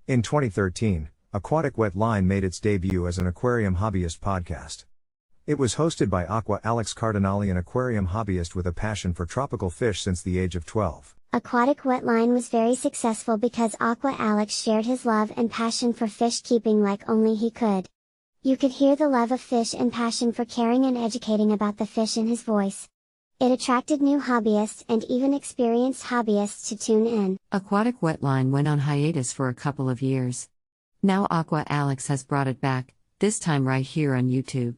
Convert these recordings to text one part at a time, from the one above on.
In 2013, Aquatic Wetline made its debut as an aquarium hobbyist podcast. It was hosted by Aqua Alex Cardinale, an aquarium hobbyist with a passion for tropical fish since the age of 12. Aquatic Wetline was very successful because Aqua Alex shared his love and passion for fish keeping like only he could. You could hear the love of fish and passion for caring and educating about the fish in his voice. It attracted new hobbyists and even experienced hobbyists to tune in. Aquatic Wetline went on hiatus for a couple of years. Now Aqua Alex has brought it back, this time right here on YouTube.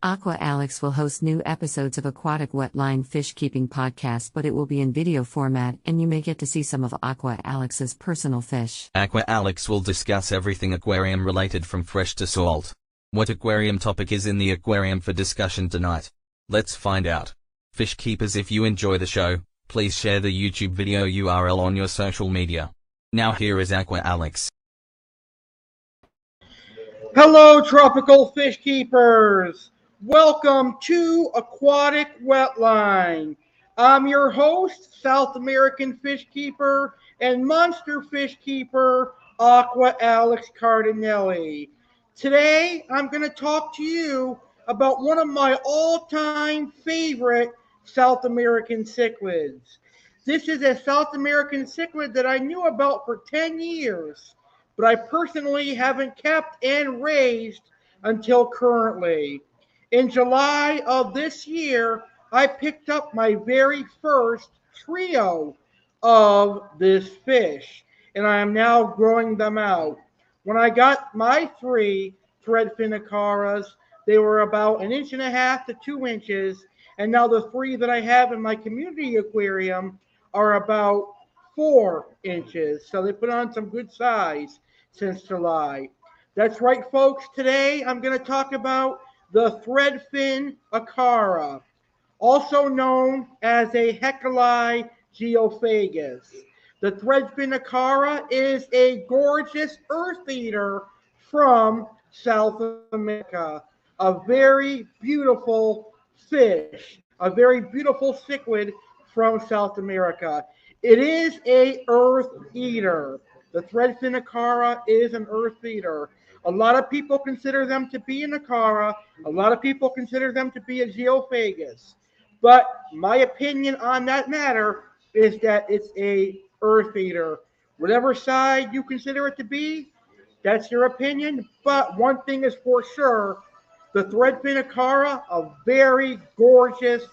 Aqua Alex will host new episodes of Aquatic Wetline Fish Keeping Podcast, but it will be in video format and you may get to see some of Aqua Alex's personal fish. Aqua Alex will discuss everything aquarium related from fresh to salt. What aquarium topic is in the aquarium for discussion tonight? Let's find out. Fish keepers, if you enjoy the show, please share the YouTube video URL on your social media. Now here is Aqua Alex. Hello tropical fish keepers! Welcome to Aquatic Wetline. I'm your host, South American fish keeper and monster fish keeper, Aqua Alex Cardinale. Today, I'm going to talk to you about one of my all-time favorite South American cichlids. This is a South American cichlid that I knew about for 10 years, but I personally haven't kept and raised until currently. In July of this year, I picked up my very first trio of this fish, and I am now growing them out. When I got my 3 Threadfin Acaras, they were about 1.5 to 2 inches, and now the 3 that I have in my community aquarium are about 4 inches. So they put on some good size since July. That's right, folks. Today I'm going to talk about the Threadfin Acara, also known as a Hecali geophagus. The Threadfin Acara is a gorgeous eartheater from South America. A very beautiful fish, a very beautiful cichlid from South America. It is a earth eater. The Threadfin Acara is an earth eater. A lot of people consider them to be an acara. A lot of people consider them to be a geophagus. But my opinion on that matter is that it's a earth eater. Whatever side you consider it to be, that's your opinion. But one thing is for sure, the Threadfin Acara, a very gorgeous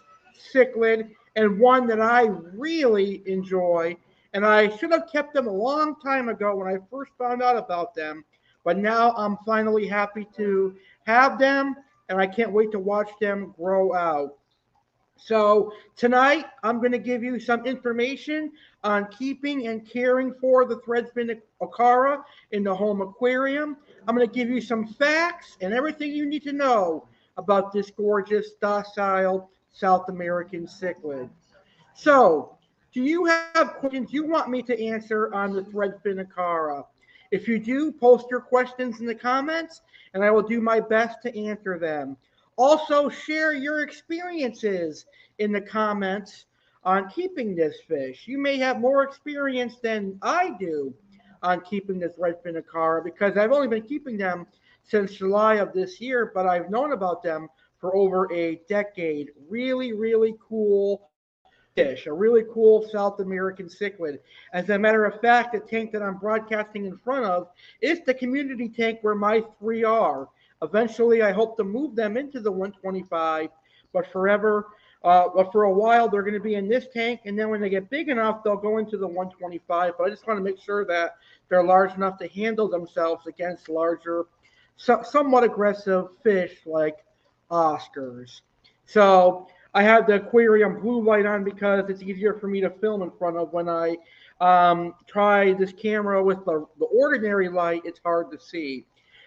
cichlid and one that I really enjoy. And I should have kept them a long time ago when I first found out about them. But now I'm finally happy to have them, and I can't wait to watch them grow out. So tonight, I'm going to give you some information on keeping and caring for the Threadfin Acara in the home aquarium. I'm going to give you some facts and everything you need to know about this gorgeous, docile South American cichlid. So, do you have questions you want me to answer on the Threadfin Acara? If you do, post your questions in the comments, and I will do my best to answer them. Also, share your experiences in the comments on keeping this fish. You may have more experience than I do on keeping the Threadfin Acara because I've only been keeping them since July of this year, but I've known about them for over a decade. Really, really cool fish, a really cool South American cichlid. As a matter of fact, the tank that I'm broadcasting in front of is the community tank where my 3 are. Eventually, I hope to move them into the 125, but but for a while, they're going to be in this tank, and then when they get big enough, they'll go into the 125. But I just want to make sure that they're large enough to handle themselves against larger, somewhat aggressive fish like Oscars. So I have the aquarium blue light on because it's easier for me to film in front of. When I try this camera with the ordinary light, it's hard to see.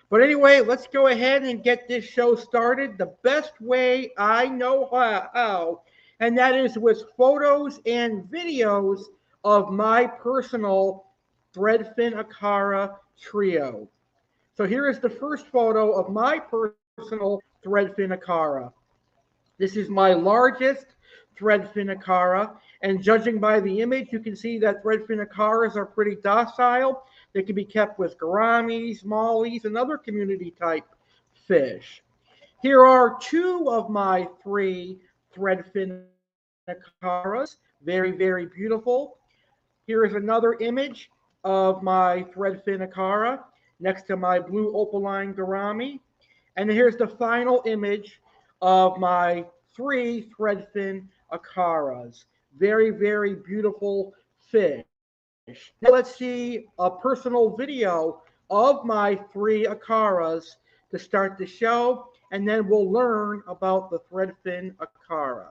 But anyway, let's go ahead and get this show started the best way I know how, and that is with photos and videos of my personal Threadfin Acara trio. So here is the first photo of my personal Threadfin Acara. This is my largest Threadfin Acara, and judging by the image, you can see that Threadfin Acaras are pretty docile. They can be kept with gouramis, mollies, and other community type fish. Here are two of my three Threadfin Acaras. Very, very beautiful. Here is another image of my Threadfin Acara next to my blue opaline gourami. And here's the final image of my three Threadfin Acaras. Very, very beautiful fish. Now let's see a personal video of my three Acaras to start the show, and then we'll learn about the Threadfin Acara.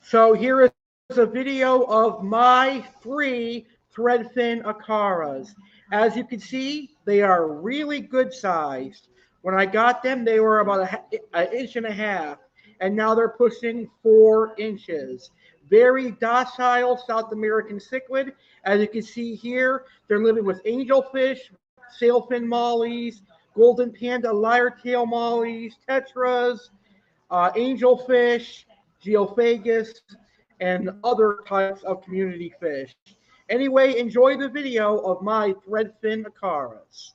So here is a video of my three Threadfin Acaras. As you can see, they are really good sized. When I got them, they were about an inch and a half, and now they're pushing 4 inches. Very docile South American cichlid. As you can see here, they're living with angelfish, sailfin mollies, golden panda lyre-tail mollies, tetras, angelfish, geophaugs, and other types of community fish. Anyway, enjoy the video of my Threadfin Acaras.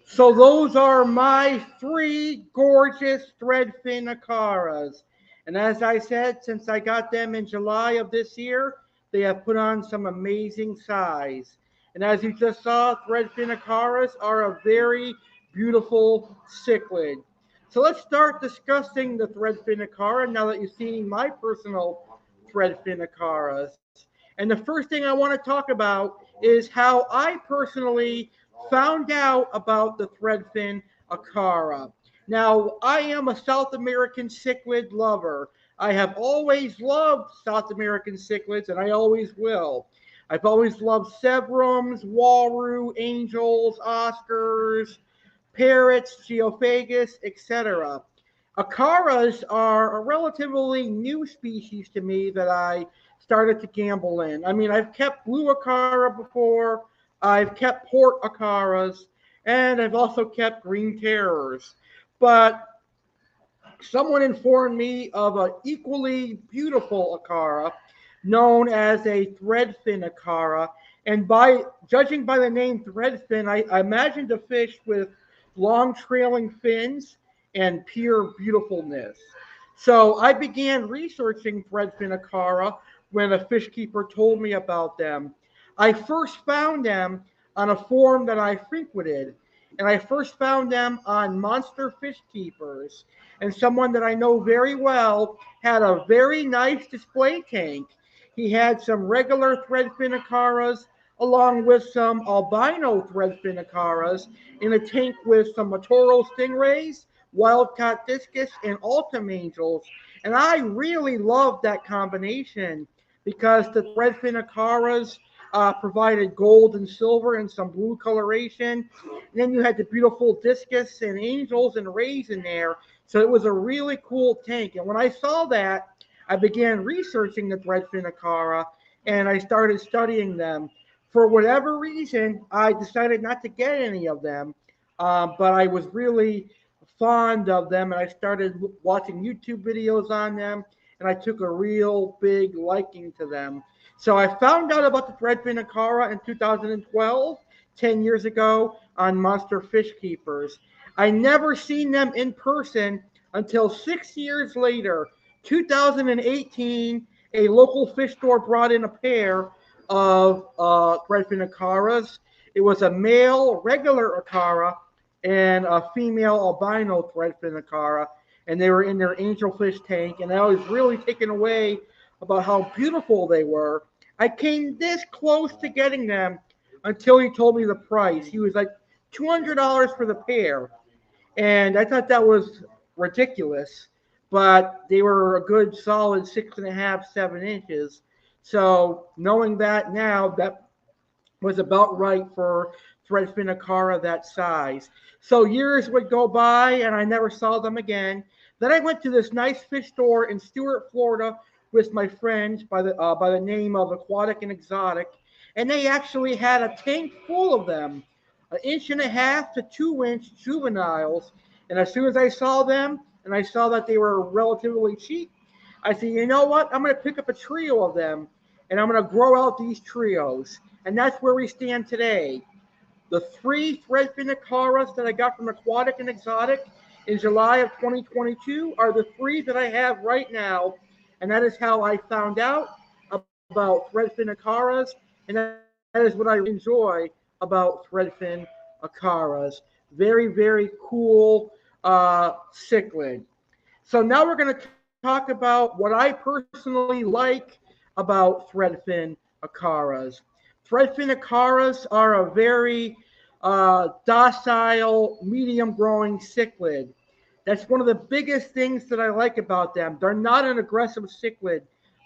So those are my three gorgeous Threadfin Acaras. And as I said, since I got them in July of this year, they have put on some amazing size. And as you just saw, Threadfin Acaras are a very beautiful cichlid. So let's start discussing the Threadfin Acara now that you've seen my personal Threadfin Acaras. And the first thing I want to talk about is how I personally found out about the Threadfin Acara. Now, I am a South American cichlid lover. I have always loved South American cichlids, and I always will. I've always loved Severums, Walrus, Angels, Oscars, parrots, geophagus, etc. Acaras are a relatively new species to me that I started to gamble in. I mean, I've kept blue acara before, I've kept port acaras, and I've also kept green terrors. But someone informed me of an equally beautiful acara known as a threadfin acara. And by judging by the name threadfin, I imagined a fish with long trailing fins and pure beautifulness. So I began researching threadfin acara when a fish keeper told me about them. I first found them on a forum that I frequented, and I first found them on Monster Fish Keepers. And someone that I know very well had a very nice display tank. He had some regular threadfin acaras along with some albino threadfin acaras in a tank with some littoral stingrays, wildcat discus, and ultim angels. And I really loved that combination because the threadfin acaras provided gold and silver and some blue coloration. And then you had the beautiful discus and angels and rays in there. So it was a really cool tank. And when I saw that, I began researching the threadfin acara and I started studying them. For whatever reason, I decided not to get any of them, but I was really fond of them and I started watching YouTube videos on them and I took a real big liking to them. So I found out about the threadfin acara in 2012, 10 years ago, on Monster Fish Keepers. I never seen them in person until 6 years later, 2018. A local fish store brought in a pair of threadfin acaras. It was a male regular acara and a female albino threadfin acara, and they were in their angelfish tank. And I was really taken away about how beautiful they were. I came this close to getting them until he told me the price. He was like $200 for the pair. And I thought that was ridiculous, but they were a good solid 6.5, 7 inches. So knowing that now, that was about right for threadfin acara that size. So years would go by and I never saw them again. Then I went to this nice fish store in Stuart, Florida, with my friends by the name of Aquatic and Exotic, and they actually had a tank full of them, 1.5 to 2 inch juveniles. And as soon as I saw them, and I saw that they were relatively cheap, I said, you know what? I'm going to pick up a trio of them, and I'm going to grow out these trios. And that's where we stand today. The 3 threadfin acaras that I got from Aquatic and Exotic in July of 2022 are the 3 that I have right now. And that is how I found out about threadfin acaras, and that is what I enjoy about threadfin acaras. Very, very cool cichlid. So now we're going to talk about what I personally like about threadfin acaras. Threadfin acaras are a very docile, medium-growing cichlid. That's one of the biggest things that I like about them. They're not an aggressive cichlid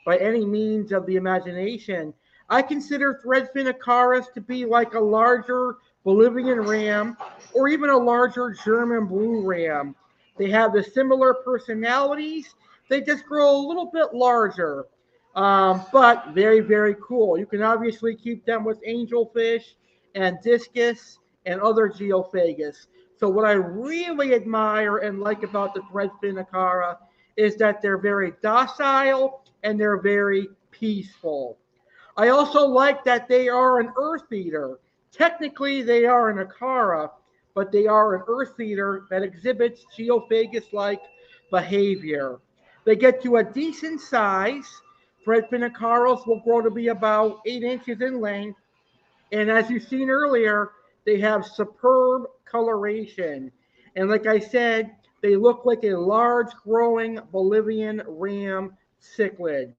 by any means of the imagination. I consider threadfin acaras to be like a larger Bolivian ram or even a larger German blue ram. They have the similar personalities. They just grow a little bit larger, but very, very cool. You can obviously keep them with angelfish and discus and other geophagus. So what I really admire and like about the threadfin acara is that they're very docile and they're very peaceful. I also like that they are an eartheater. Technically, they are an acara, but they are an eartheater that exhibits geophagus-like behavior. they get to a decent size. Threadfin acaras will grow to be about 8 inches in length. And as you've seen earlier, they have superb coloration. And like I said, they look like a large growing Bolivian ram cichlid.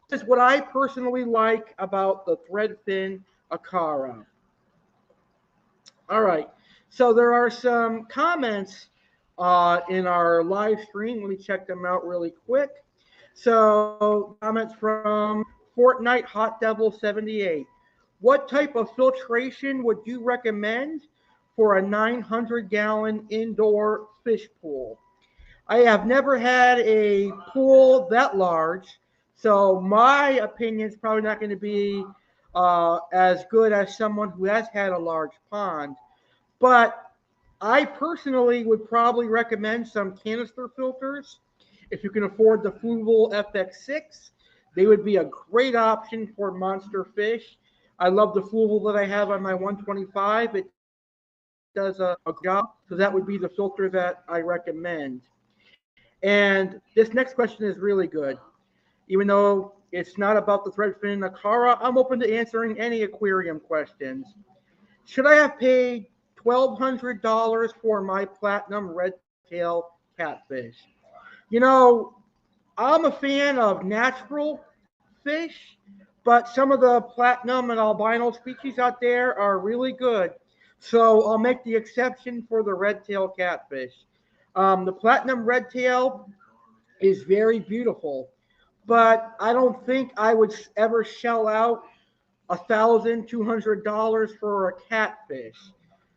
This is what I personally like about the Threadfin Acara. All right, so there are some comments in our live stream. Let me check them out really quick. So comments from Fortnite Hot Devil 78. What type of filtration would you recommend for a 900-gallon indoor fish pool? I have never had a pool that large, so my opinion is probably not going to be as good as someone who has had a large pond. But I personally would probably recommend some canister filters. If you can afford the Fluval FX6, they would be a great option for monster fish. I love the Fluval that I have on my 125. It does a job, so that would be the filter that I recommend. And this next question is really good. Even though it's not about the Threadfin Acara, I'm open to answering any aquarium questions. Should I have paid $1,200 for my platinum red tail catfish? You know, I'm a fan of natural fish, but some of the platinum and albino species out there are really good. So I'll make the exception for the red tail catfish. The platinum red tail is very beautiful, but I don't think I would ever shell out $1,200 for a catfish,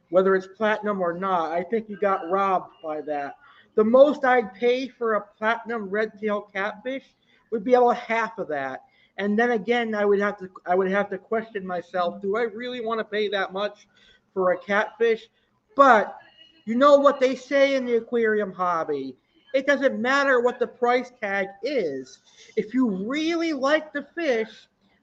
whether it's platinum or not. I think you got robbed by that. The most I'd pay for a platinum red tail catfish would be about half of that. And then again, I would have to question myself, do I really want to pay that much for a catfish? But you know what they say in the aquarium hobby. It doesn't matter what the price tag is. If you really like the fish,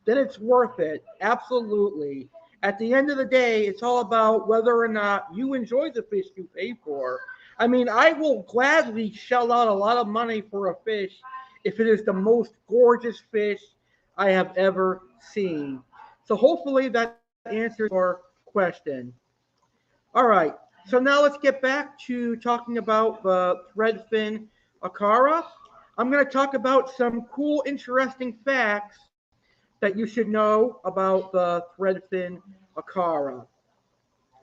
then it's worth it. Absolutely. At the end of the day, it's all about whether or not you enjoy the fish you pay for. I mean, I will gladly shell out a lot of money for a fish if it is the most gorgeous fish I have ever seen. So hopefully that answers your question. All right. So now let's get back to talking about the Threadfin Acara. I'm going to talk about some cool, interesting facts that you should know about the Threadfin Acara.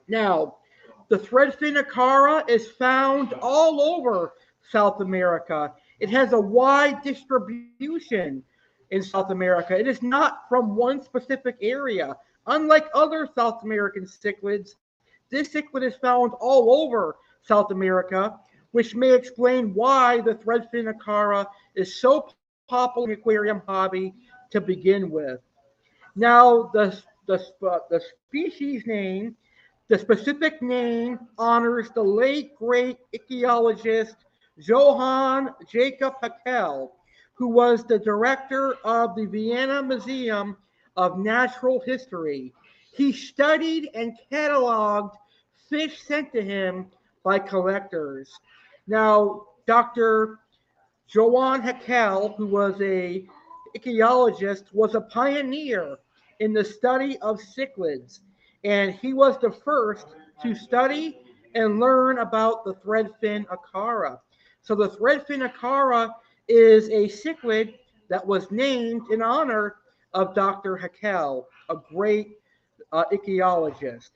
Now, the Threadfin Acara is found all over South America. It has a wide distribution in South America. It is not from one specific area. Unlike other South American cichlids, this cichlid is found all over South America, which may explain why the Threadfin Acara is so popular in the aquarium hobby to begin with. Now, the species name, the specific name honors the late great ichthyologist Johann Jacob Haeckel, who was the director of the Vienna Museum of Natural History. He studied and cataloged fish sent to him by collectors. Now, Dr. Johann Haeckel, who was a ichthyologist, was a pioneer in the study of cichlids, and he was the first to study and learn about the Threadfin Acara. So the Threadfin Acara is a cichlid that was named in honor of Dr. Haeckel, a great ichthyologist.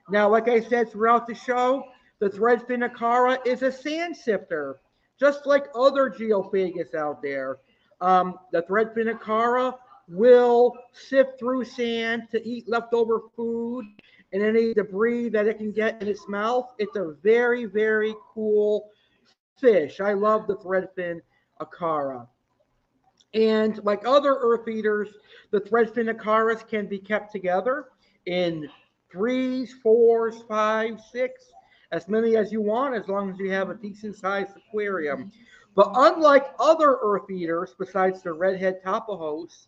Now, like I said throughout the show, the Threadfin Acara is a sand sifter, just like other geophagus out there. The Threadfin Acara will sift through sand to eat leftover food and any debris that it can get in its mouth. It's a very, very cool fish. I love the Threadfin Acara. And like other earth eaters, the Threadfin Acaras can be kept together in 3s, 4s, 5s, 6, as many as you want, as long as you have a decent sized aquarium. But unlike other earth eaters, besides the redhead Tapajos,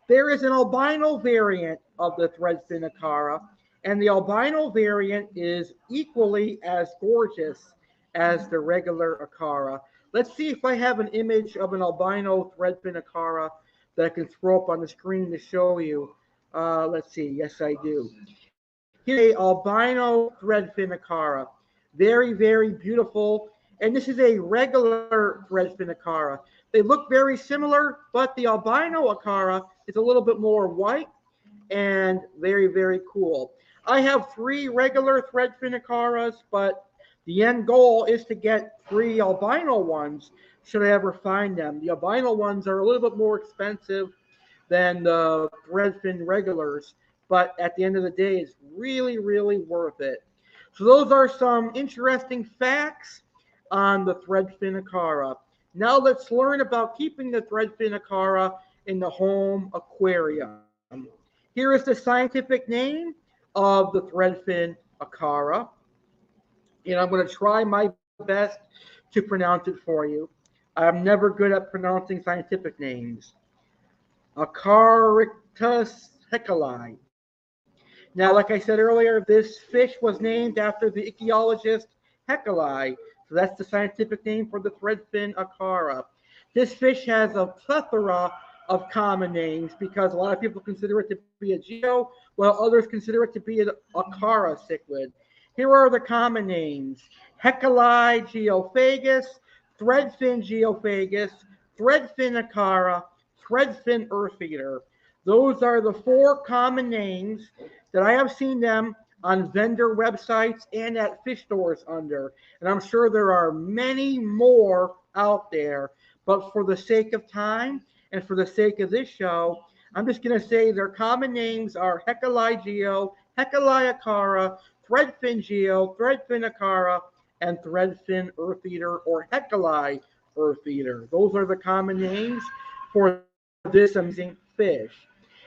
there is an albino variant of the Threadfin Acara, and the albino variant is equally as gorgeous as the regular Acara. Let's see if I have an image of an albino threadfin acara that I can throw up on the screen to show you. Let's see. Yes, I do. Here's a albino threadfin acara. Very, very beautiful. And this is a regular threadfin acara. They look very similar, but the albino acara is a little bit more white and very, very cool. I have 3 regular threadfin acaras, but the end goal is to get 3 albino ones should I ever find them. The albino ones are a little bit more expensive than the threadfin regulars, but at the end of the day, it's really, really worth it. So those are some interesting facts on the threadfin acara. Now let's learn about keeping the threadfin acara in the home aquarium. Here is the scientific name of the threadfin acara, and I'm going to try my best to pronounce it for you. I'm never good at pronouncing scientific names. Acarictus heckelii. Now, like I said earlier, this fish was named after the ichthyologist Heckelii. So that's the scientific name for the threadfin acara. This fish has a plethora of common names because a lot of people consider it to be a geo, while others consider it to be an acara cichlid. Here are the common names: Heckelii geophagus, threadfin geophagus, threadfin acara, threadfin eartheater. Those are the 4 common names that I have seen them on vendor websites and at fish stores under. And I'm sure there are many more out there. But for the sake of time and for the sake of this show, I'm just going to say their common names are Heckelii geo, Heckelii acara, threadfin geo, threadfin acara, and threadfin eartheater or Heckelii eartheater. Those are the common names for this amazing fish.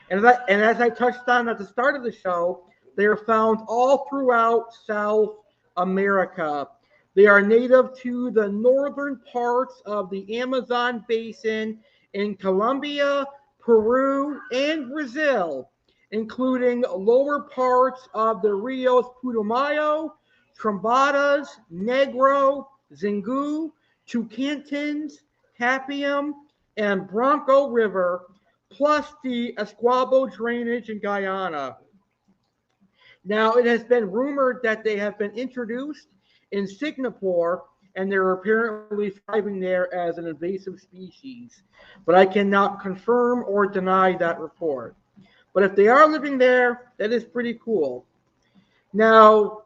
And as I touched on at the start of the show, they are found all throughout South America. They are native to the northern parts of the Amazon basin in Colombia, Peru, and Brazil, including lower parts of the Rios Putumayo, Trombadas, Negro, Xingu, Tocantins, Tapium, and Bronco River, plus the Esquabo drainage in Guyana. Now, it has been rumored that they have been introduced in Singapore, and they're apparently thriving there as an invasive species. But I cannot confirm or deny that report. But if they are living there, that is pretty cool. Now,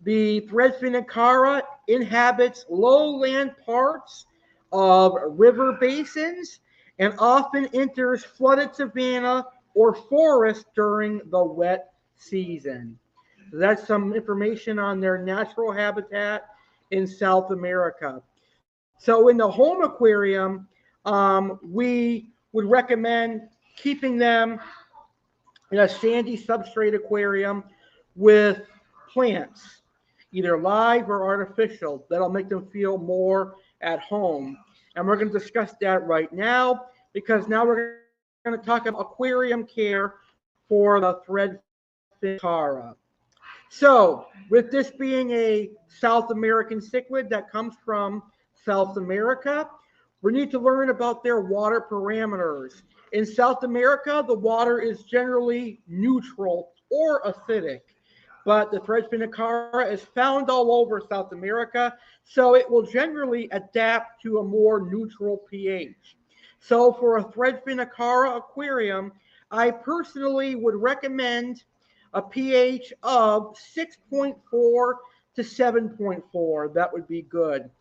the threadfin acara inhabits lowland parts of river basins and often enters flooded savanna or forest during the wet season. So that's some information on their natural habitat in South America. So in the home aquarium, we would recommend keeping them in a sandy substrate aquarium with plants, either live or artificial. That'll make them feel more at home. And we're going to discuss that right now, because now we're going to talk about aquarium care for the threadfin acara. So, with this being a South American cichlid that comes from South America, we need to learn about their water parameters. In South America, the water is generally neutral or acidic, but the threadfin acara is found all over South America, so it will generally adapt to a more neutral pH. So for a threadfin acara aquarium, I personally would recommend a pH of 6.4 to 7.4. That would be good.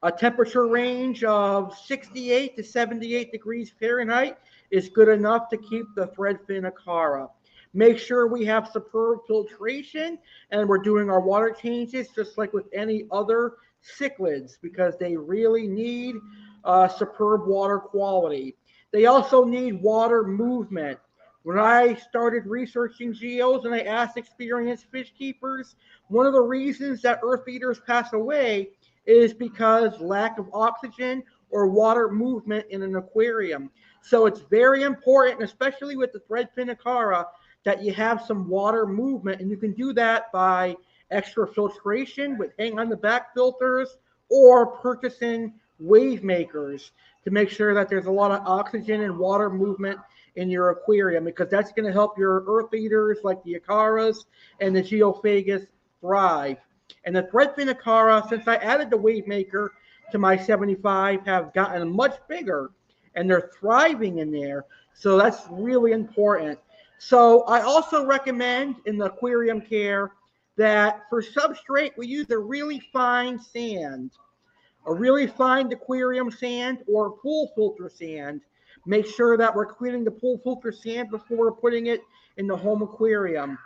A temperature range of 68 to 78 degrees Fahrenheit is good enough to keep the threadfin acara. Make sure we have superb filtration and we're doing our water changes just like with any other cichlids, because they really need superb water quality. They also need water movement. When I started researching geos and I asked experienced fish keepers, one of the reasons that eartheaters pass away is because lack of oxygen or water movement in an aquarium. So it's very important, especially with the threadfin acara, that you have some water movement, and you can do that by extra filtration with hang on the back filters or purchasing wave makers to make sure that there's a lot of oxygen and water movement in your aquarium, because that's going to help your earth eaters like the acaras and the geophaugs thrive. And the Threadfin Acara, since I added the wave maker to my 75, have gotten much bigger, and they're thriving in there. So that's really important. So I also recommend in the aquarium care that for substrate, we use a really fine sand, a really fine aquarium sand or pool filter sand. Make sure that we're cleaning the pool filter sand before putting it in the home aquarium.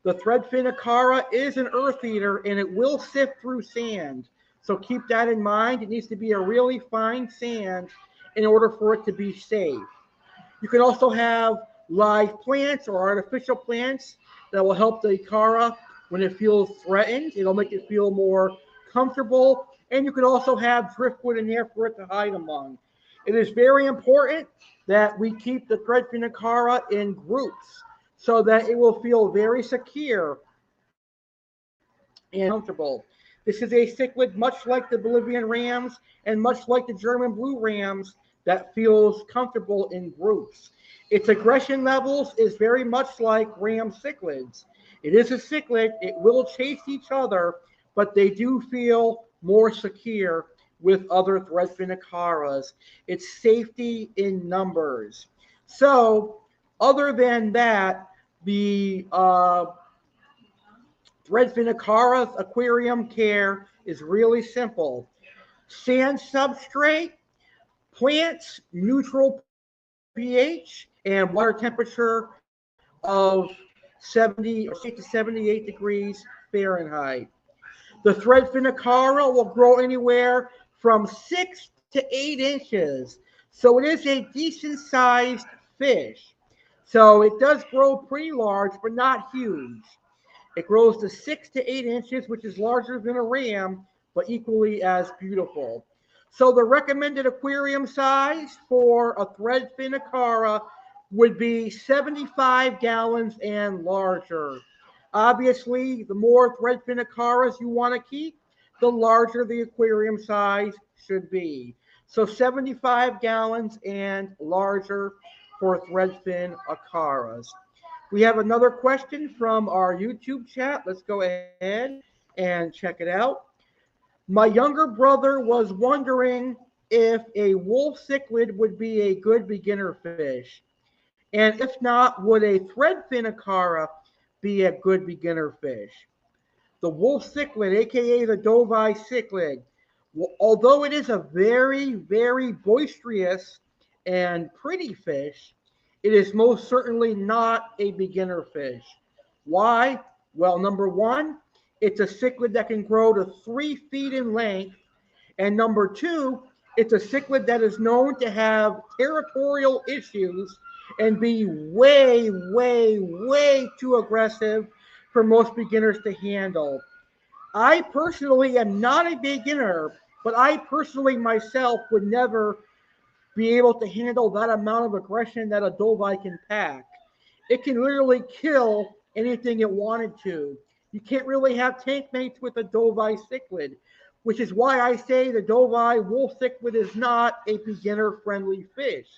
The Threadfin Acara is an earth eater, and it will sift through sand. So keep that in mind. It needs to be a really fine sand in order for it to be safe. You can also have live plants or artificial plants that will help the Acara when it feels threatened. It'll make it feel more comfortable. And you can also have driftwood in there for it to hide among. It is very important that we keep the Threadfin Acara in groups so that it will feel very secure and comfortable. This is a cichlid much like the Bolivian rams and much like the German blue rams that feels comfortable in groups. Its aggression levels is very much like ram cichlids. It is a cichlid. It will chase each other, but they do feel more secure with other Threadfin Acaras. It's safety in numbers. So other than that, the Threadfin Acara's aquarium care is really simple. Sand substrate, plants, neutral pH, and water temperature of 70 or 6 to 78 degrees Fahrenheit. The Threadfin Acara will grow anywhere from 6 to 8 inches. So it is a decent sized fish. So it does grow pretty large, but not huge. It grows to 6 to 8 inches, which is larger than a ram, but equally as beautiful. So the recommended aquarium size for a Threadfin Acara would be 75 gallons and larger. Obviously, the more Threadfin Acaras you want to keep, the larger the aquarium size should be. So 75 gallons and larger for Threadfin Acaras. We have another question from our YouTube chat. Let's go ahead and check it out. My younger brother was wondering if a wolf cichlid would be a good beginner fish. And if not, would a Threadfin Acara be a good beginner fish? The wolf cichlid, aka the Dovile cichlid, although it is a very, very boisterous and pretty fish, it is most certainly not a beginner fish. Why? Well, number one, it's a cichlid that can grow to 3 feet in length. And number two, it's a cichlid that is known to have territorial issues and be way, way, way too aggressive for most beginners to handle. I personally am not a beginner, but I personally myself would never be able to handle that amount of aggression that a Dovile can pack. It can literally kill anything it wanted to. You can't really have tank mates with a Dovile cichlid, which is why I say the Dovile wolf cichlid is not a beginner-friendly fish.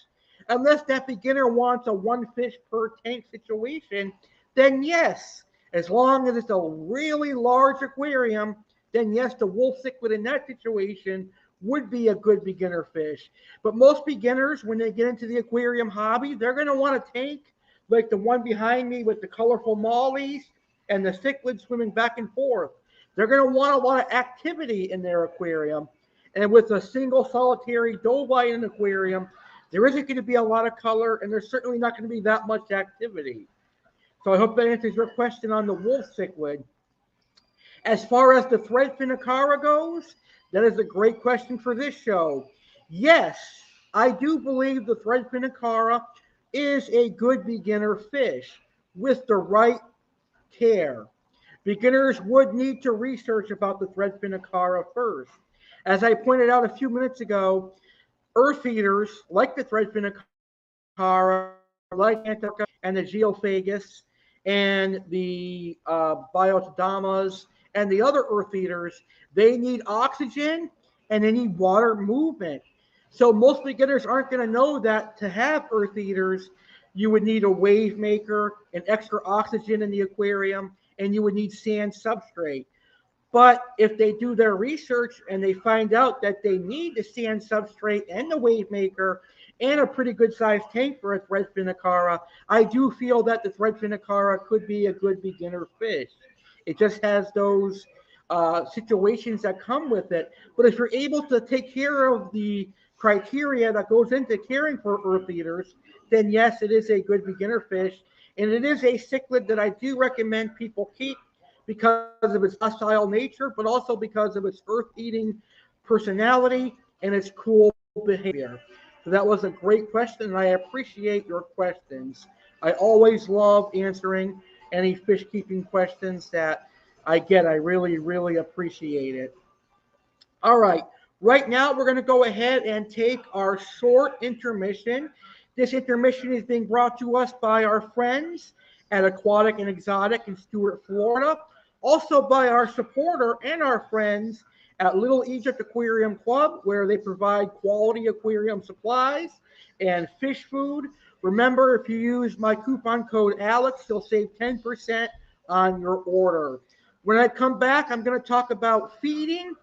Unless that beginner wants a one fish per tank situation, then yes, as long as it's a really large aquarium, then yes, the wolf cichlid in that situation would be a good beginner fish. But most beginners, when they get into the aquarium hobby, they're going to want a tank like the one behind me with the colorful mollies and the cichlid swimming back and forth. They're going to want a lot of activity in their aquarium. And with a single solitary Dovile in an aquarium, there isn't going to be a lot of color, and there's certainly not going to be that much activity. So I hope that answers your question on the wolf cichlid. As far as the Threadfin Acara goes, that is a great question for this show. Yes, I do believe the Threadfin Acara is a good beginner fish with the right care. Beginners would need to research about the Threadfin Acara first. As I pointed out a few minutes ago, earth eaters like the Threadfin Acara, like Antarctica and the geophaugs and the biotodamas and the other earth eaters, they need oxygen and they need water movement. So most beginners aren't going to know that to have earth eaters, you would need a wave maker and extra oxygen in the aquarium, and you would need sand substrate. But if they do their research and they find out that they need the sand substrate and the wave maker and a pretty good sized tank for a threadfin acara, I do feel that the threadfin acara could be a good beginner fish. It just has those situations that come with it. But if you're able to take care of the criteria that goes into caring for earth eaters, then yes, it is a good beginner fish. And it is a cichlid that I do recommend people keep because of its docile nature, but also because of its earth-eating personality and its cool behavior. So that was a great question, and I appreciate your questions. I always love answering any fish-keeping questions that I get. I really, really appreciate it. All right. Right now, we're going to go ahead and take our short intermission. This intermission is being brought to us by our friends at Aquatic and Exotic in Stuart, Florida. Also by our supporter and our friends at Little Egypt Aquarium Club, where they provide quality aquarium supplies and fish food. Remember, if you use my coupon code ALEX, you'll save 10% on your order. When I come back, I'm going to talk about feeding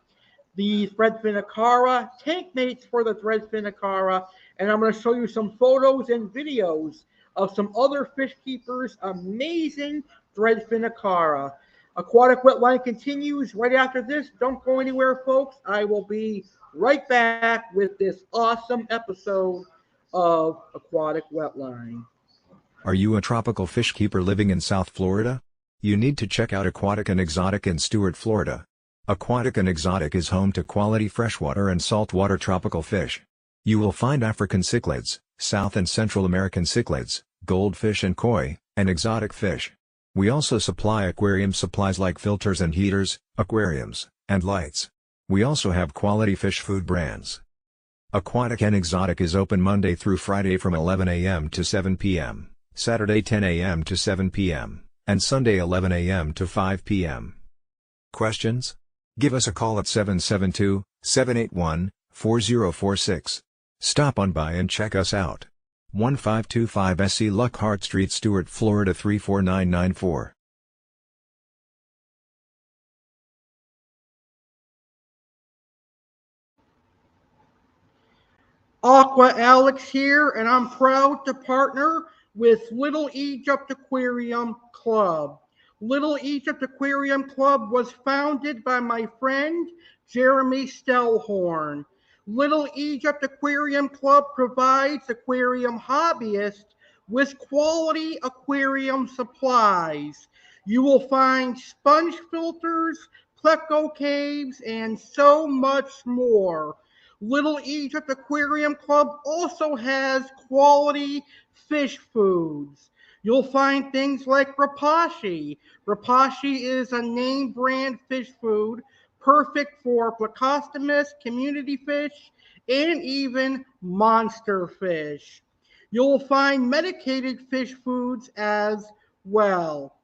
the Threadfin Acara, tank mates for the Threadfin Acara, and I'm going to show you some photos and videos of some other fish keepers' amazing Threadfin Acara. Aquatic Wetline continues right after this. Don't go anywhere, folks. I will be right back with this awesome episode of Aquatic Wetline. Are you a tropical fish keeper living in South Florida? You need to check out Aquatic and Exotic in Stuart, Florida. Aquatic and Exotic is home to quality freshwater and saltwater tropical fish. You will find African cichlids, South and Central American cichlids, goldfish and koi, and exotic fish. We also supply aquarium supplies like filters and heaters, aquariums, and lights. We also have quality fish food brands. Aquatic and Exotic is open Monday through Friday from 11 a.m. to 7 p.m., Saturday 10 a.m. to 7 p.m., and Sunday 11 a.m. to 5 p.m. Questions? Give us a call at 772-781-4046. Stop on by and check us out. 1525 A.C.E. Lockhart Street, Stuart, Florida 34994. Aqua Alex here, and I'm proud to partner with Little Egypt Aquarium Club. Little Egypt Aquarium Club was founded by my friend Jeremy Stellhorn. Little Egypt Aquarium Club provides aquarium hobbyists with quality aquarium supplies. You will find sponge filters, pleco caves, and so much more. Little Egypt Aquarium Club also has quality fish foods. You'll find things like rapashi. Rapashi is a name brand fish food, perfect for placostomus, community fish, and even monster fish. You'll find medicated fish foods as well.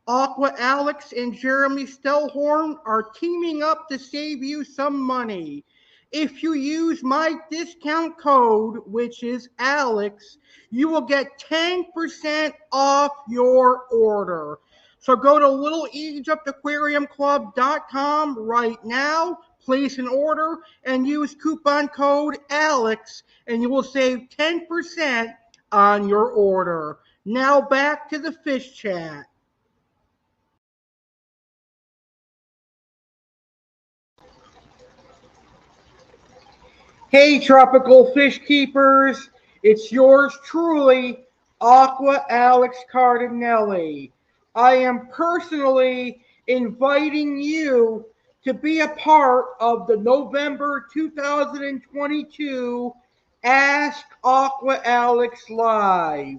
Aqua Alex and Jeremy Stellhorn are teaming up to save you some money. If you use my discount code, which is ALEX, you will get 10% off your order. So go to littleegyptaquariumclub.com right now, place an order, and use coupon code ALEX, and you will save 10% on your order. Now back to the fish chat. Hey, tropical fish keepers, it's yours truly, Aqua Alex Cardinale. I am personally inviting you to be a part of the November 2022 Ask Aqua Alex Live.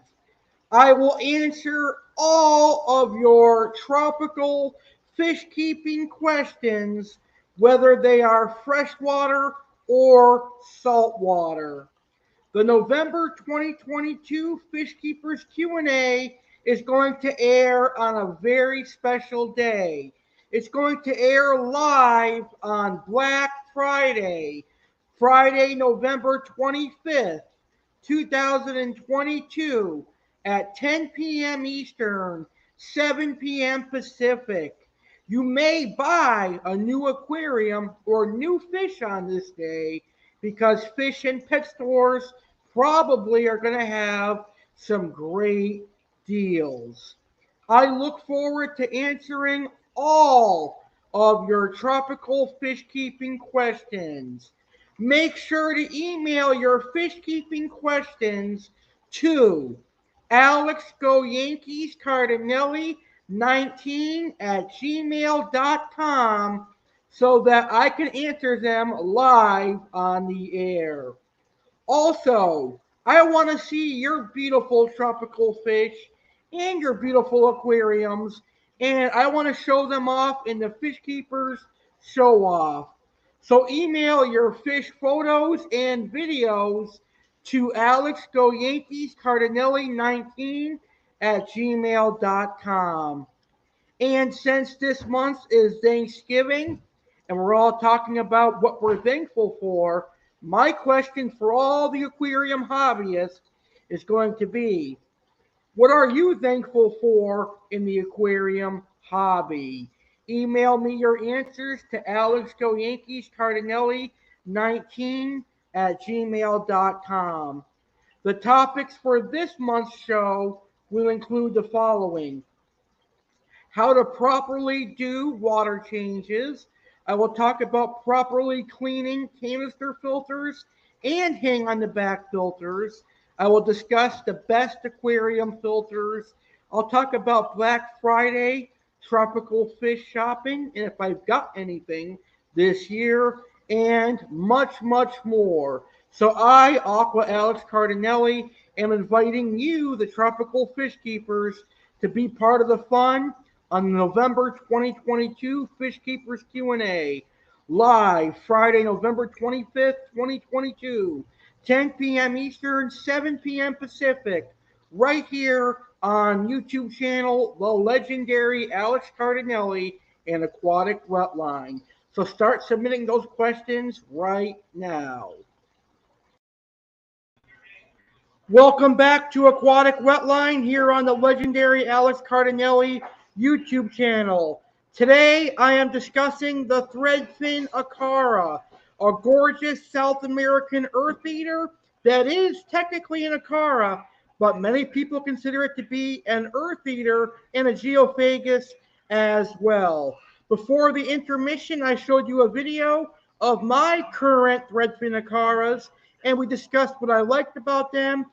I will answer all of your tropical fish keeping questions, whether they are freshwater or saltwater. The November 2022 Fish Keepers Q&A is going to air on a very special day. It's going to air live on Black Friday, November 25th, 2022 at 10 p.m. Eastern, 7 p.m. Pacific. You may buy a new aquarium or new fish on this day because fish and pet stores probably are going to have some great deals. I look forward to answering all of your tropical fish keeping questions. Make sure to email your fish keeping questions to Alex Go Yankees Cardinale 19 at gmail.com so that I can answer them live on the air. Also, I want to see your beautiful tropical fish and your beautiful aquariums, and I want to show them off in the Fish Keepers Show Off. So email your fish photos and videos to Alex Go Yankees Cardinale 19 at gmail.com. And since this month is Thanksgiving, and we're all talking about what we're thankful for, my question for all the aquarium hobbyists is going to be, what are you thankful for in the aquarium hobby? Email me your answers to Alex Go Yankees Cardinale 19 at gmail.com. The topics for this month's show will include the following: how to properly do water changes. I will talk about properly cleaning canister filters and hang on the back filters. I will discuss the best aquarium filters. I'll talk about Black Friday tropical fish shopping and if I've got anything this year, and much, much more. So I, Aqua Alex Cardinale, am inviting you, the tropical fish keepers, to be part of the fun on November 2022 Fish Keepers Q&A, live Friday, November 25th, 2022, 10 p.m. Eastern, 7 p.m. Pacific, right here on YouTube channel, the legendary Alex Cardinale and Aquatic Wetline. So start submitting those questions right now. Welcome back to Aquatic Wetline here on the legendary Alex Cardinale YouTube channel. Today I am discussing the Threadfin Acara, a gorgeous South American Eartheater that is technically an Acara, but many people consider it to be an Eartheater and a geophagus as well. Before the intermission, I showed you a video of my current Threadfin Acaras, and we discussed what I liked about them,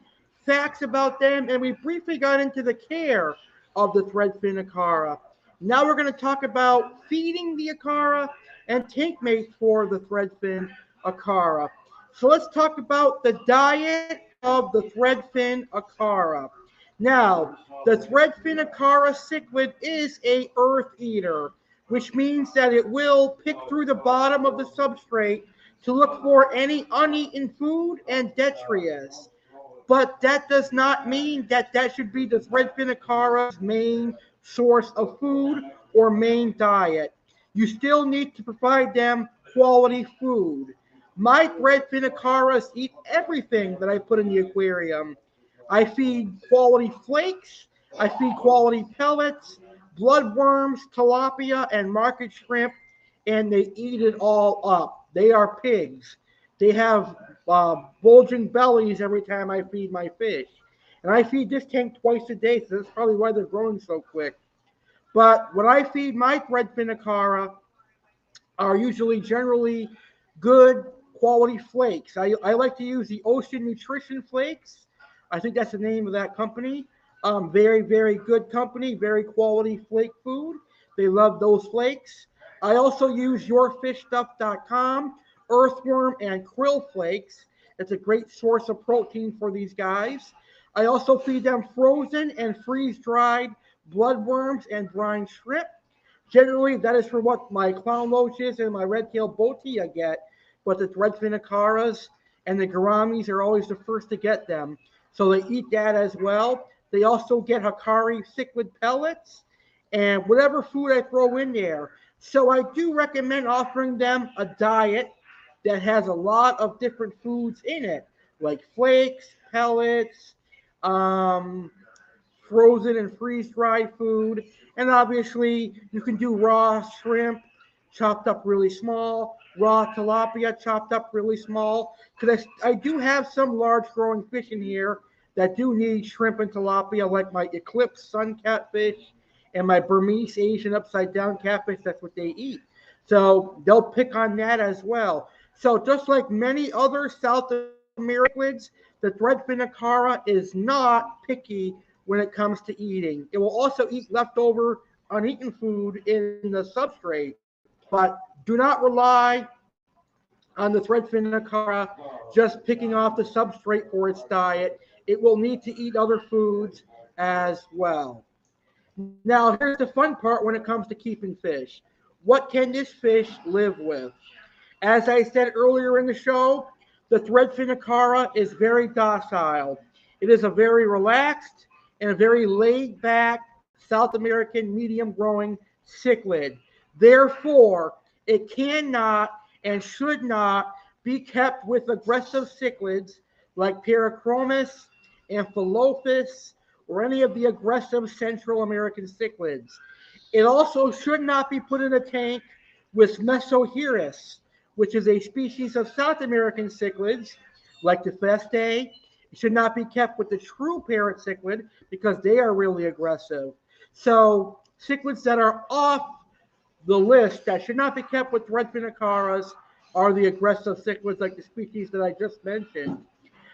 facts about them, and we briefly got into the care of the Threadfin Acara. Now we're going to talk about feeding the Acara and tank mates for the Threadfin Acara. So let's talk about the diet of the Threadfin Acara. Now, the Threadfin Acara Cichlid is a earth eater, which means that it will pick through the bottom of the substrate to look for any uneaten food and detritus. But that does not mean that that should be the Threadfin Acara's main source of food or main diet. You still need to provide them quality food. My Threadfin Acaras eat everything that I put in the aquarium. I feed quality flakes, I feed quality pellets, bloodworms, tilapia, and market shrimp, and they eat it all up. They are pigs. They have bulging bellies every time I feed my fish. And I feed this tank twice a day, so that's probably why they're growing so quick. But when I feed my Threadfin Acara are usually generally good quality flakes. I like to use the Ocean Nutrition Flakes. I think that's the name of that company. Very, very good company, very quality flake food. They love those flakes. I also use yourfishstuff.com earthworm and krill flakes. It's a great source of protein for these guys. I also feed them frozen and freeze-dried bloodworms and brine shrimp. Generally, that is for what my clown loaches and my red-tailed boatia get, but the Threadfin Acaras and the gouramis are always the first to get them. So they eat that as well. They also get Hikari cichlid pellets and whatever food I throw in there. So I do recommend offering them a diet that has a lot of different foods in it, like flakes, pellets, um, frozen and freeze-dried food, and obviously you can do raw shrimp chopped up really small, raw tilapia chopped up really small, because I do have some large growing fish in here that do need shrimp and tilapia, like my eclipse sun catfish and my Burmese Asian upside down catfish. That's what they eat. So they'll pick on that as well. So just like many other South Americans, the threadfin acara is not picky when it comes to eating. It will also eat leftover uneaten food in the substrate, but do not rely on the threadfin acara just picking off the substrate for its diet. It will need to eat other foods as well. Now, here's the fun part when it comes to keeping fish. What can this fish live with? As I said earlier in the show, the threadfin acara is very docile. It is a very relaxed and a very laid back South American medium growing cichlid. Therefore, it cannot and should not be kept with aggressive cichlids like Parachromis, Amphilophus, or any of the aggressive Central American cichlids. It also should not be put in a tank with Mesoheris, which is a species of South American cichlids, like the Feste. It should not be kept with the true parrot cichlid because they are really aggressive. So cichlids that are off the list that should not be kept with threadfin acaras are the aggressive cichlids like the species that I just mentioned.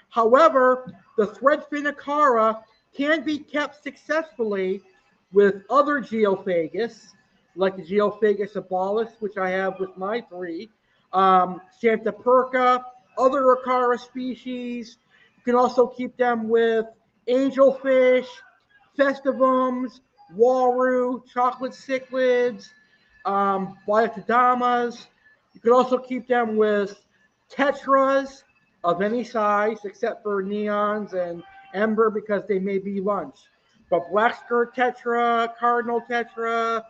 However, the threadfin acara can be kept successfully with other geophagus, like the Geophagus abalis, which I have with my three, Santa Perca, other acara species. You can also keep them with angelfish, festivums, waru, chocolate cichlids, Biotodamas. You could also keep them with tetras of any size, except for neons and ember because they may be lunch. But black skirt tetra, cardinal tetra,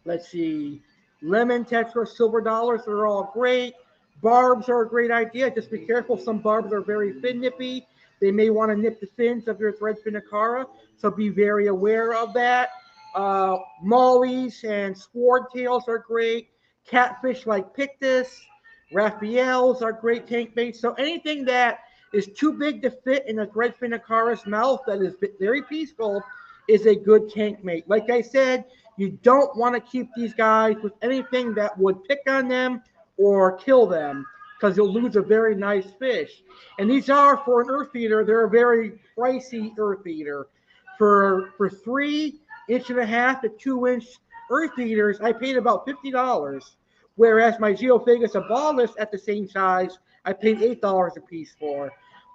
let's see, lemon tetra, silver dollars are all great. Barbs are a great idea. Just be careful. Some barbs are very fin nippy. They may want to nip the fins of your threadfin acara, so be very aware of that. Mollies and swordtails are great. Catfish like Pictus, Raphaels are great tank baits. So anything that is too big to fit in a threadfin acara's mouth that is very peaceful is a good tank mate. Like I said, you don't want to keep these guys with anything that would pick on them or kill them because you'll lose a very nice fish. And these are, for an earth eater, they're a very pricey earth eater. For 3.5 to 2 inch earth eaters, I paid about $50. Whereas my Geophagus abalis at the same size, I paid $8 a piece for.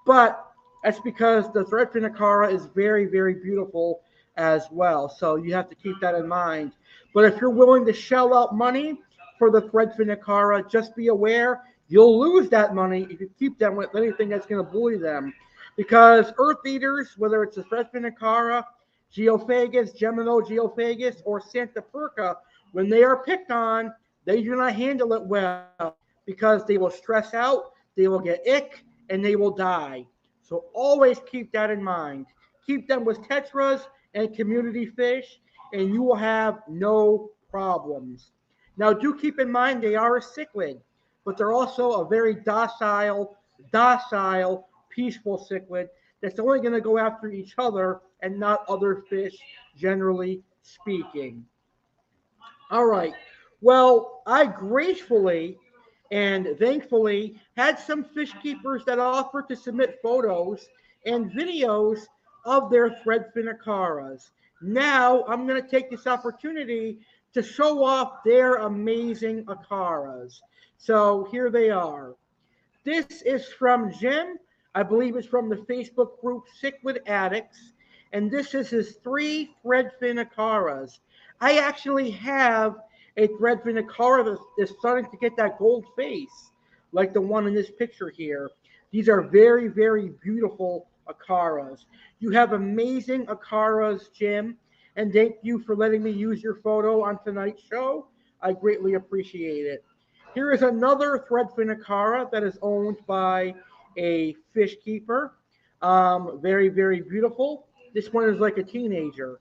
But that's because the threadfin acara is very, very beautiful as well. So you have to keep that in mind. But if you're willing to shell out money for the threadfin acara, just be aware you'll lose that money if you keep them with anything that's going to bully them. Because earth eaters, whether it's a threadfin acara, Geophagus, Gemino Geophagus, or Santa Perca, when they are picked on, they do not handle it well because they will stress out, they will get ick, and they will die. So always keep that in mind. Keep them with tetras and community fish, and you will have no problems. Now, do keep in mind they are a cichlid, but they're also a very docile, peaceful cichlid that's only going to go after each other and not other fish, generally speaking. All right. Well, I gracefully and thankfully had some fish keepers that offered to submit photos and videos of their threadfin acaras. Now I'm going to take this opportunity to show off their amazing acaras. So here they are. This is from Jim. I believe it's from the Facebook group Cichlid Addicts. And this is his 3 threadfin acaras. I actually have a threadfin acara that is starting to get that gold face, like the one in this picture here. These are very, very beautiful acaras. You have amazing acaras, Jim, and thank you for letting me use your photo on tonight's show. I greatly appreciate it. Here is another Threadfin Acara that is owned by a fish keeper. Very, very beautiful. This one is like a teenager.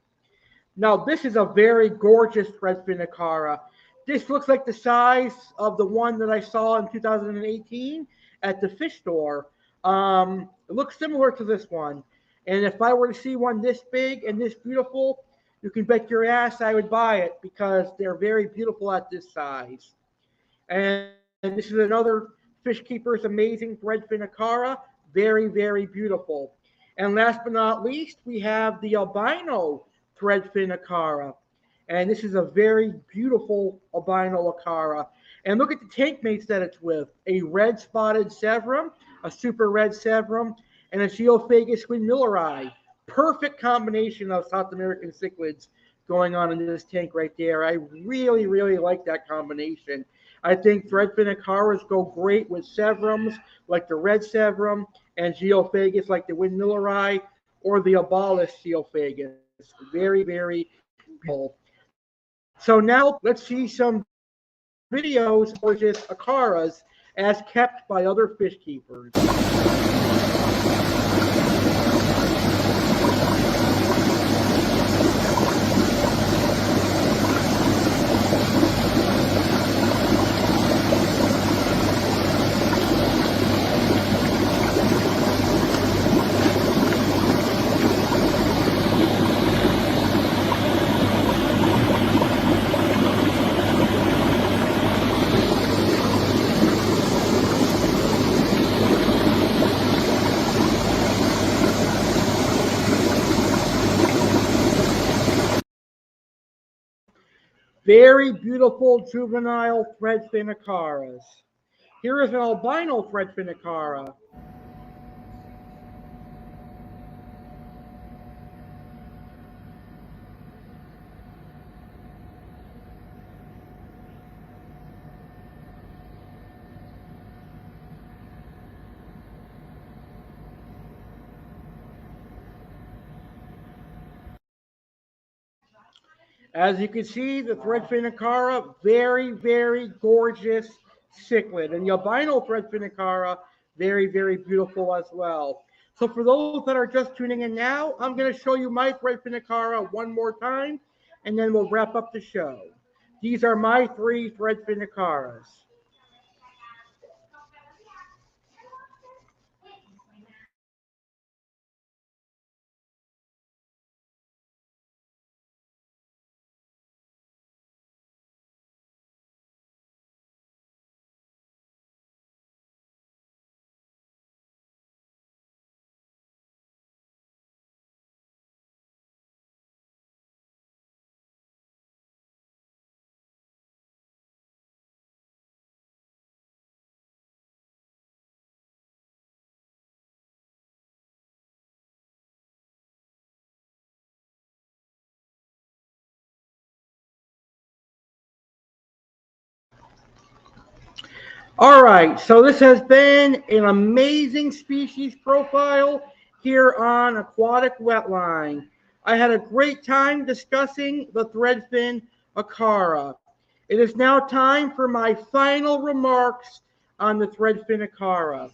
Now, this is a very gorgeous Threadfin Acara. This looks like the size of the one that I saw in 2018 at the fish store. It looks similar to this one. And if I were to see one this big and this beautiful, you can bet your ass I would buy it because they're very beautiful at this size. And this is another Fish Keeper's amazing Threadfin Acara. Very, very beautiful. And last but not least, we have the albino Threadfin Acara. And this is a very beautiful albino Acara. And look at the tank mates that it's with. A red spotted Severum, a super red Severum, and a geophagus windmilleri. Perfect combination of South American cichlids going on in this tank right there. I really, really like that combination. I think Threadfin Acaras go great with Severums like the red Severum and geophagus like the windmilleri or the abalis geophagus. Very, very cool. So now let's see some videos of just Acaras as kept by other fish keepers. Very beautiful juvenile Threadfin Acaras. Here is an albino Threadfin Acara. As you can see, the Threadfin Acara, very, very gorgeous cichlid. And the albino Threadfin Acara, very, very beautiful as well. So for those that are just tuning in now, I'm going to show you my Threadfin Acara one more time, and then we'll wrap up the show. These are my 3 Threadfin Acaras. All right, so this has been an amazing species profile here on Aquatic Wetline. I had a great time discussing the Threadfin Acara. It is now time for my final remarks on the Threadfin Acara.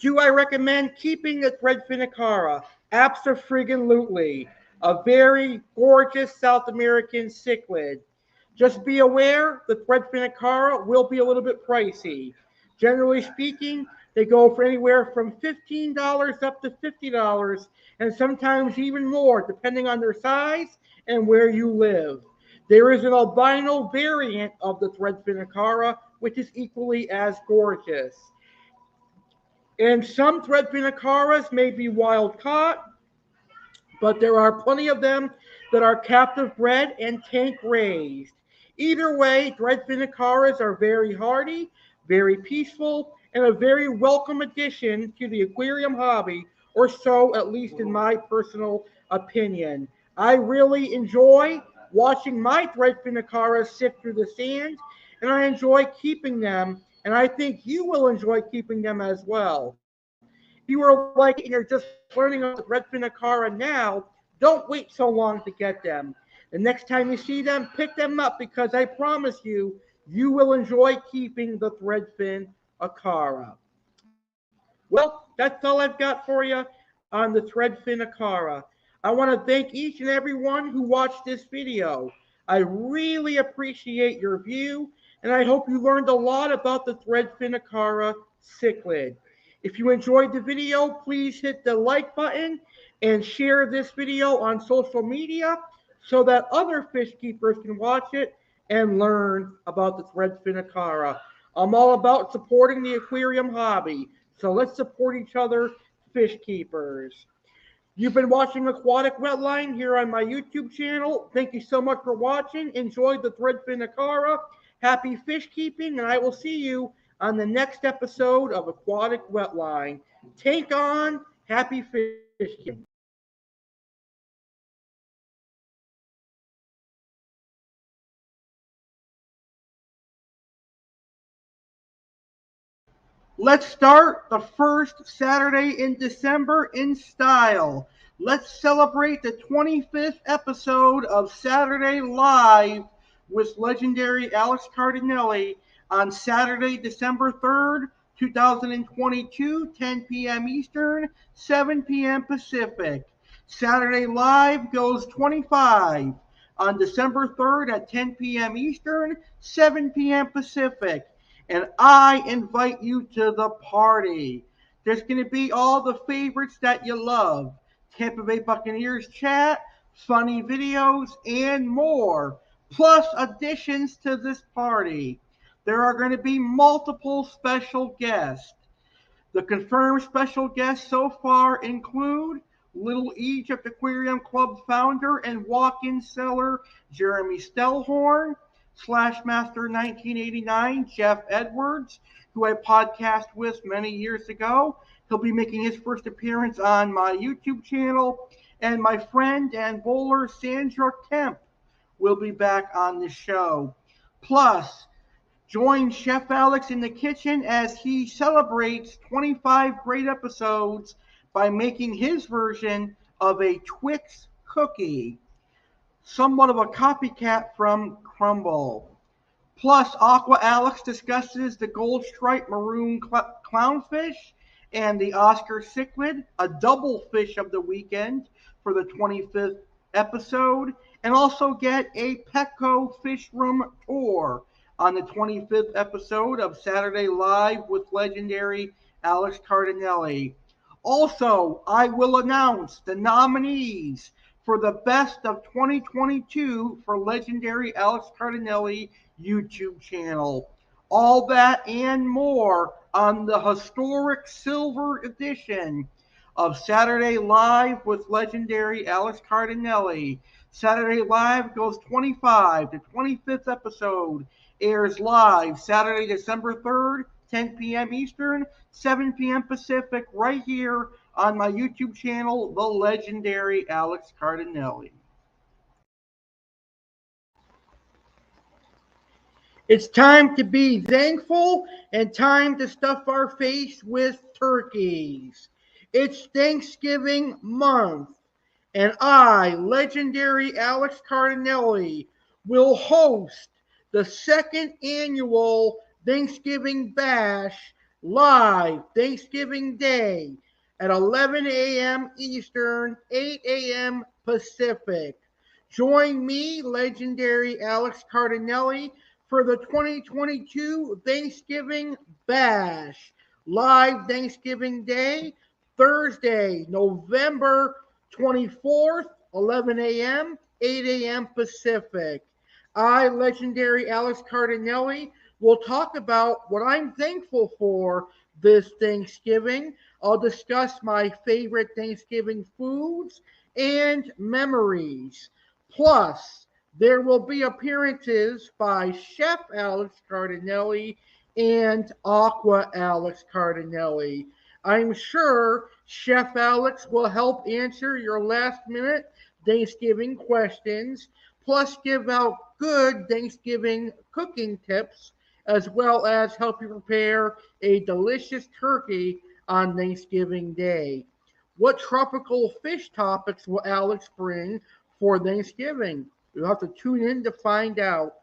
Do I recommend keeping the Threadfin Acara? Abso-friggin-lutely. A very gorgeous South American cichlid. Just be aware the Threadfin Acara will be a little bit pricey. Generally speaking, they go for anywhere from $15 up to $50 and sometimes even more depending on their size and where you live. There is an albino variant of the Threadfin Acara which is equally as gorgeous. And some Threadfin Acaras may be wild caught, but there are plenty of them that are captive bred and tank raised. Either way, Threadfin Acaras are very hardy, very peaceful, and a very welcome addition to the aquarium hobby, or so at least in my personal opinion. I really enjoy watching my Threadfin Acaras sift through the sand, and I enjoy keeping them, and I think you will enjoy keeping them as well. If you are like and you're just learning about the Threadfin Acara now, don't wait so long to get them. The next time you see them, pick them up because I promise you, you will enjoy keeping the Threadfin Acara. Well, that's all I've got for you on the Threadfin Acara. I want to thank each and every one who watched this video. I really appreciate your view, and I hope you learned a lot about the Threadfin Acara Cichlid. If you enjoyed the video, please hit the like button and share this video on social media so that other fish keepers can watch it and learn about the Threadfin Acara. I'm all about supporting the aquarium hobby, so let's support each other, fish keepers. You've been watching Aquatic Wetline here on my YouTube channel. Thank you so much for watching. Enjoy the Threadfin Acara. Happy fish keeping, and I will see you on the next episode of Aquatic Wetline. Take on, happy fish keeping. Let's start the first Saturday in December in style. Let's celebrate the 25th episode of Saturday Live with legendary Alex Cardinale on Saturday, December 3rd, 2022, 10 p.m. Eastern, 7 p.m. Pacific. Saturday Live goes 25 on December 3rd at 10 p.m. Eastern, 7 p.m. Pacific. And I invite you to the party. There's going to be all the favorites that you love. Tampa Bay Buccaneers chat, funny videos, and more. Plus additions to this party. There are going to be multiple special guests. The confirmed special guests so far include Little Egypt Aquarium Club founder and walk-in seller Jeremy Stellhorn, Slashmaster 1989 Jeff Edwards, who I podcast with many years ago. He'll be making his first appearance on my YouTube channel, and my friend and bowler Sandra Kemp will be back on the show. Plus, join Chef Alex in the kitchen as he celebrates 25 great episodes by making his version of a Twix cookie, somewhat of a copycat from Crumble. Plus, Aqua Alex discusses the gold stripe maroon clownfish and the Oscar cichlid, a double fish of the weekend for the 25th episode, and also get a Petco fish room tour on the 25th episode of Saturday Live with legendary Alex Cardinale. Also, I will announce the nominees for the Best of 2022 for legendary Alex Cardinale YouTube channel. All that and more on the historic silver edition of Saturday Live with legendary Alex Cardinale. Saturday Live goes 25. The 25th episode airs live Saturday, December 3rd, 10 p.m. Eastern, 7 p.m. Pacific, right here on my YouTube channel, the legendary Alex Cardinale. It's time to be thankful and time to stuff our face with turkeys. It's Thanksgiving month, and I, legendary Alex Cardinale, will host the second annual Thanksgiving Bash live Thanksgiving Day at 11 a.m. Eastern, 8 a.m. Pacific. Join me, legendary Alex Cardinale, for the 2022 Thanksgiving Bash live Thanksgiving Day, Thursday, November 24th, 11 a.m., 8 a.m. Pacific. I, legendary Alex Cardinale, will talk about what I'm thankful for this Thanksgiving. I'll discuss my favorite Thanksgiving foods and memories. Plus, there will be appearances by Chef Alex Cardinale and Aqua Alex Cardinale. I'm sure Chef Alex will help answer your last-minute Thanksgiving questions, plus give out good Thanksgiving cooking tips, as well as help you prepare a delicious turkey on Thanksgiving Day. What tropical fish topics will Alex bring for Thanksgiving? You'll have to tune in to find out.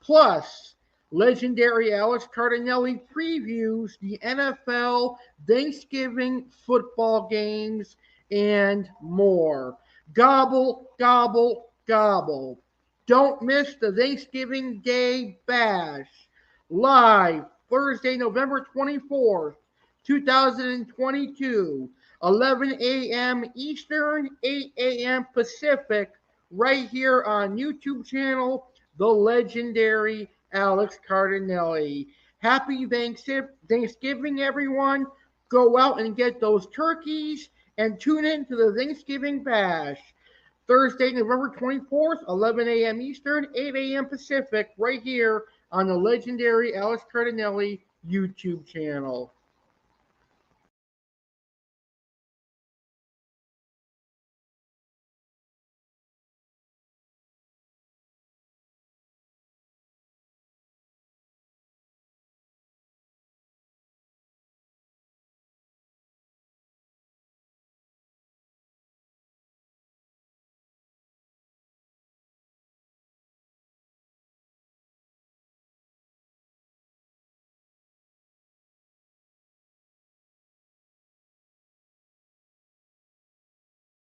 Plus, Legendary Alex Cardinale previews the NFL Thanksgiving football games and more. Gobble, gobble, gobble. Don't miss the Thanksgiving Day Bash. Live Thursday, November 24th, 2022, 11 a.m. Eastern, 8 a.m. Pacific, right here on YouTube channel, The Legendary Alex Cardinale. Happy Thanksgiving, everyone. Go out and get those turkeys and tune in to the Thanksgiving Bash. Thursday, November 24th, 11 a.m. Eastern, 8 a.m. Pacific, right here on the Legendary Alex Cardinale YouTube channel.